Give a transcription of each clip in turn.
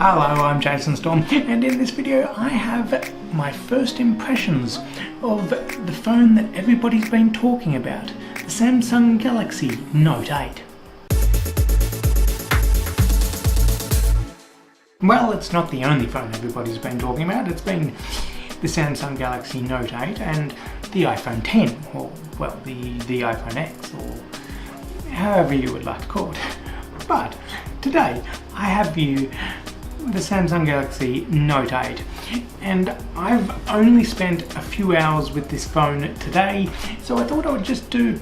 Hello, I'm Jason Storm, and in this video I have my first impressions of the phone that everybody's been talking about, the Samsung Galaxy Note 8. Well, it's not the only phone everybody's been talking about. It's been the Samsung Galaxy Note 8 and the iPhone 10, or well, the iPhone X, or however you would like to call it. But today I have for you the Samsung Galaxy Note 8, and I've only spent a few hours with this phone today, so I thought I would just do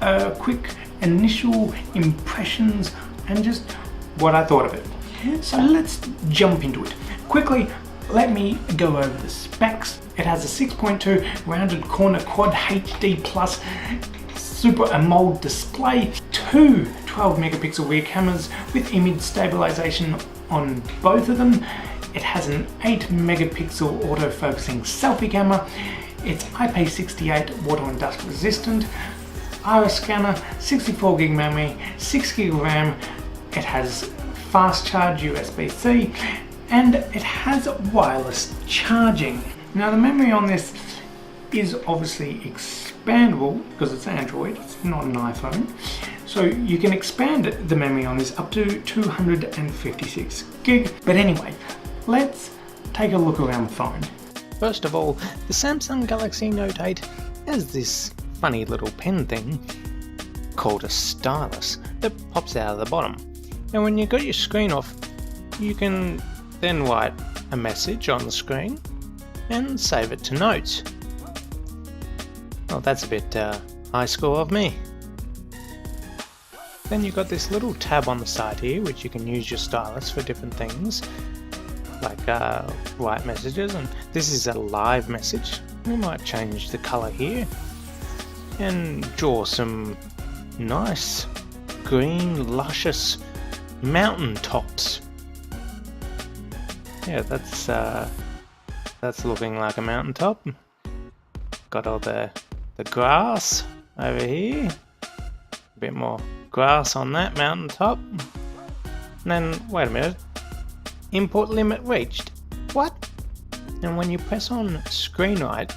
a quick initial impressions and just what I thought of it. So let's jump into it. Quickly, let me go over the specs. It has a 6.2 rounded corner quad HD plus Super AMOLED display, two 12 megapixel rear cameras with image stabilization on both of them. It has an 8 megapixel auto-focusing selfie camera. It's IP68 water and dust resistant. Iris scanner, 64 gig memory, 6 gig RAM. It has fast charge USB-C, and it has wireless charging. Now the memory on this is obviously expandable because it's Android, it's not an iPhone. So you can expand the memory on this up to 256 gig. But anyway, let's take a look around the phone. First of all, the Samsung Galaxy Note 8 has this funny little pen thing called a stylus that pops out of the bottom. And when you've got your screen off, you can then write a message on the screen and save it to notes. Well, that's a bit high score of me. Then you've got this little tab on the side here, which you can use your stylus for different things, like write messages, and this is a live message. We might change the color here and draw some nice green luscious mountain tops. Yeah, that's looking like a mountain top. Got all the grass over here, a bit more grass on that mountain top. And then, wait a minute, input limit reached. What? And when you press on screen write,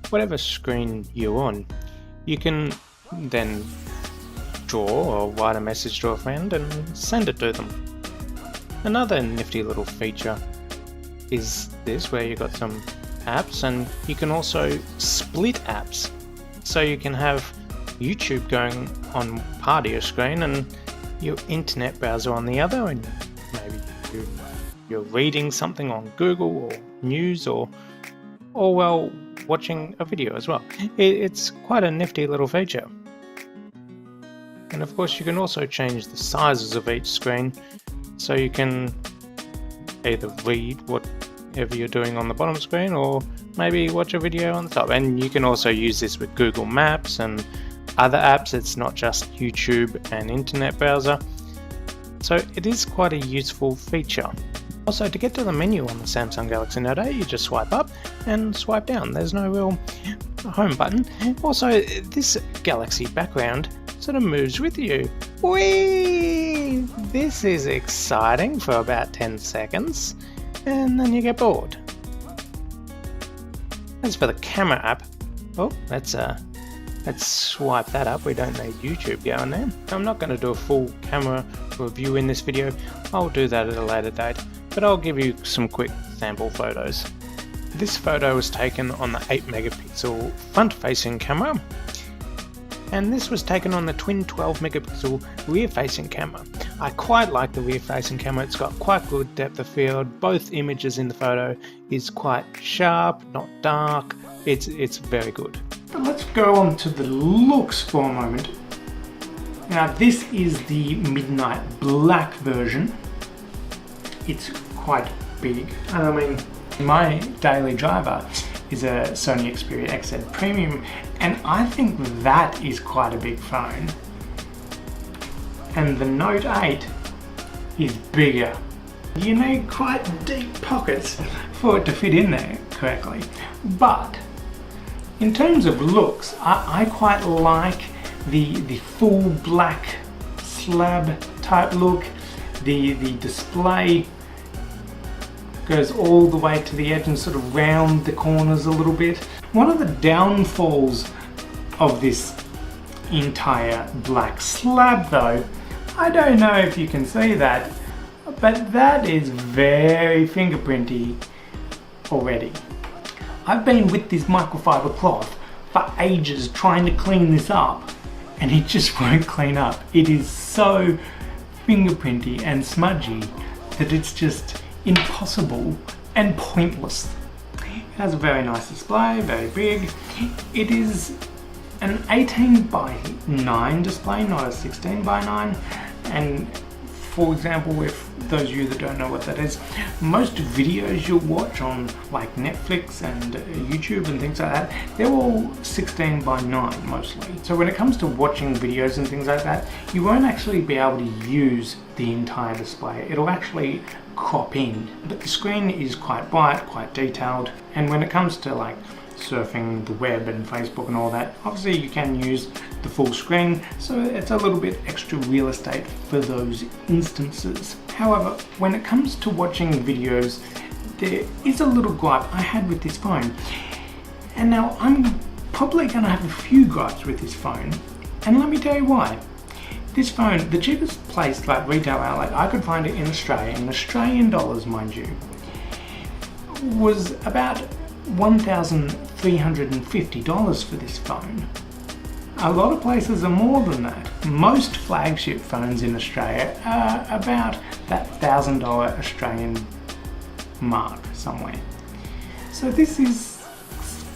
whatever screen you're on, you can then draw or write a message to a friend and send it to them. Another nifty little feature is this, where you've got some apps, and you can also split apps. So you can have YouTube going on part of your screen and your internet browser on the other, and maybe you're reading something on Google or news or well, watching a video as well. It's quite a nifty little feature. And of course you can also change the sizes of each screen, so you can either read whatever you're doing on the bottom screen or maybe watch a video on the top. And you can also use this with Google Maps and other apps. It's not just YouTube and internet browser. So it is quite a useful feature. Also, to get to the menu on the Samsung Galaxy Note 8, you just swipe up and swipe down. There's no real home button. Also, this Galaxy background sort of moves with you. Whee! This is exciting for about 10 seconds, and then you get bored. As for the camera app, oh, let's swipe that up. We don't need YouTube going there. I'm not going to do a full camera review in this video. I'll do that at a later date, but I'll give you some quick sample photos. This photo was taken on the 8 megapixel front-facing camera, and this was taken on the twin 12 megapixel rear-facing camera. I quite like the rear-facing camera. It's got quite good depth of field. Both images in the photo is quite sharp, not dark. It's very good. But let's go on to the looks for a moment. Now this is the midnight black version. It's quite big. I mean, my daily driver is a Sony Xperia XZ Premium, and I think that is quite a big phone. And the Note 8 is bigger. You need quite deep pockets for it to fit in there correctly. But in terms of looks, I quite like the full black slab type look. The display goes all the way to the edge and sort of round the corners a little bit. One of the downfalls of this entire black slab though, I don't know if you can see that, but that is very fingerprinty already. I've been with this microfiber cloth for ages trying to clean this up, and it just won't clean up. It is so fingerprinty and smudgy that it's just impossible and pointless. It has a very nice display, very big. It is an 18 by 9 display, not a 16 by 9. And for example, if those of you that don't know what that is, most videos you'll watch on like Netflix and YouTube and things like that, they're all 16 by 9 mostly. So when it comes to watching videos and things like that, you won't actually be able to use the entire display. It'll actually crop in, but the screen is quite bright, quite detailed, and when it comes to like surfing the web and Facebook and all that, obviously you can use the full screen, so it's a little bit extra real estate for those instances. However, when it comes to watching videos, there is a little gripe I had with this phone, and now I'm probably going to have a few gripes with this phone, and let me tell you why. This phone, the cheapest place like retail outlet I could find it in Australia, in Australian dollars mind you, was about $1,350 for this phone. A lot of places are more than that. Most flagship phones in Australia are about that $1,000 Australian mark somewhere. So this is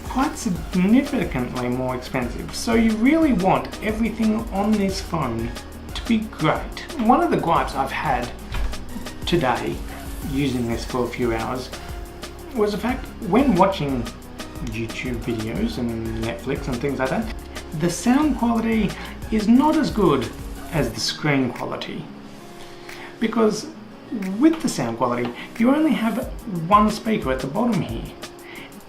quite significantly more expensive. So you really want everything on this phone to be great. One of the gripes I've had today using this for a few hours was the fact when watching YouTube videos and Netflix and things like that, the sound quality is not as good as the screen quality. Because with the sound quality, you only have one speaker at the bottom here.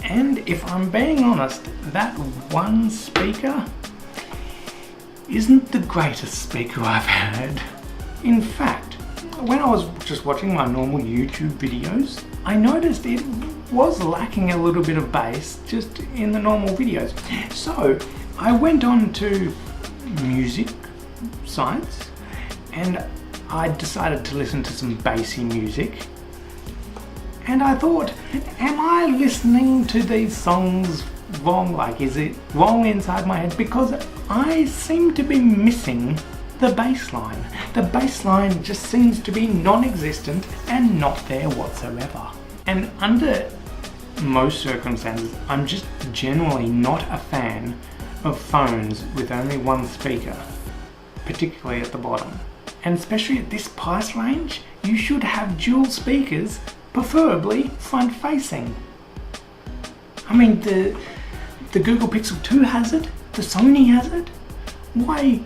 And if I'm being honest, that one speaker isn't the greatest speaker I've had. In fact, when I was just watching my normal YouTube videos, I noticed it was lacking a little bit of bass just in the normal videos. So I went on to music sites and I decided to listen to some bassy music. And I thought, am I listening to these songs wrong? Like, is it wrong inside my head? Because I seem to be missing the bass line. The bass line just seems to be non-existent and not there whatsoever. And under most circumstances, I'm just generally not a fan of phones with only one speaker, particularly at the bottom. And especially at this price range, you should have dual speakers, preferably front facing. I mean, the Google Pixel 2 has it, the Sony has it. Why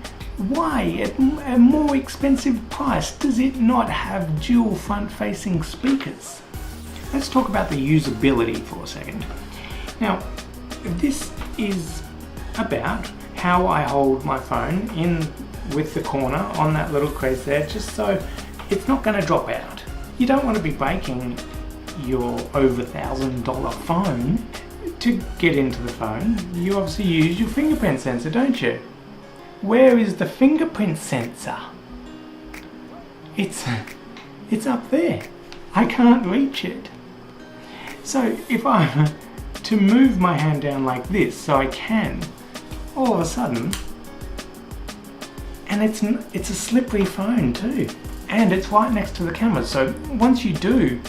at a more expensive price does it not have dual front facing speakers? Let's talk about the usability for a second. Now, this is about how I hold my phone in with the corner on that little crease there, just so it's not going to drop out. You don't want to be breaking your over $1,000 phone. To get into the phone, you obviously use your fingerprint sensor, don't you? Where is the fingerprint sensor? It's up there. I can't reach it. So if I to move my hand down like this, so I can, all of a sudden, and it's a slippery phone too, and it's right next to the camera. So once you do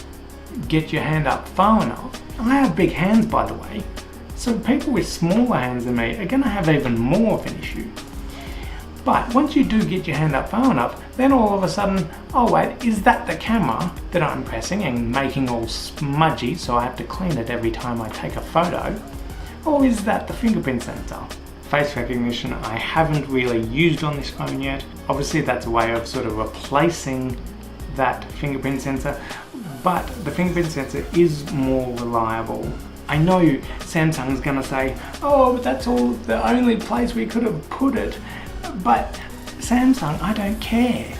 get your hand up far enough, I have big hands by the way, so people with smaller hands than me are going to have even more of an issue. But once you do get your hand up far enough, then all of a sudden, oh wait, is that the camera that I'm pressing and making all smudgy so I have to clean it every time I take a photo? Or is that the fingerprint sensor? Face recognition I haven't really used on this phone yet. Obviously that's a way of sort of replacing that fingerprint sensor, but the fingerprint sensor is more reliable. I know Samsung's gonna say, oh, but that's all the only place we could have put it. But Samsung, I don't care.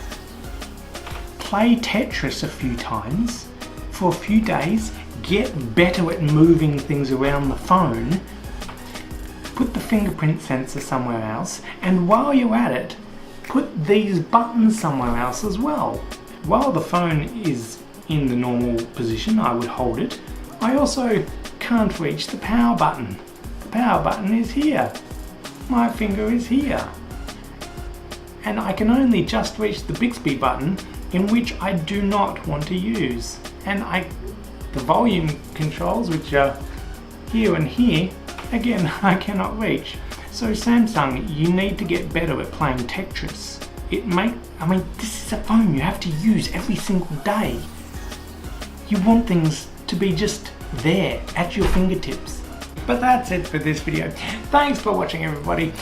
Play Tetris a few times. for a few days, get better at moving things around the phone, put the fingerprint sensor somewhere else, and while you're at it, put these buttons somewhere else as well. While the phone is in the normal position, I would hold it. I also can't reach the power button. The power button is here. My finger is here. And I can only just reach the Bixby button, in which I do not want to use. And the volume controls, which are here and here, again, I cannot reach. So Samsung, you need to get better at playing Tetris. This is a phone you have to use every single day. You want things to be just there at your fingertips. But that's it for this video. Thanks for watching, everybody.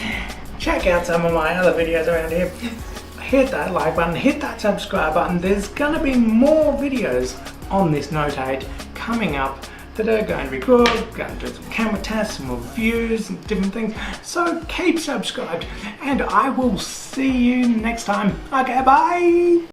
Check out some of my other videos around here. Hit that like button, hit that subscribe button. There's gonna be more videos on this Note 8 coming up that are going to be good, going to do some camera tests, some reviews, and different things. So keep subscribed, and I will see you next time. Okay, bye!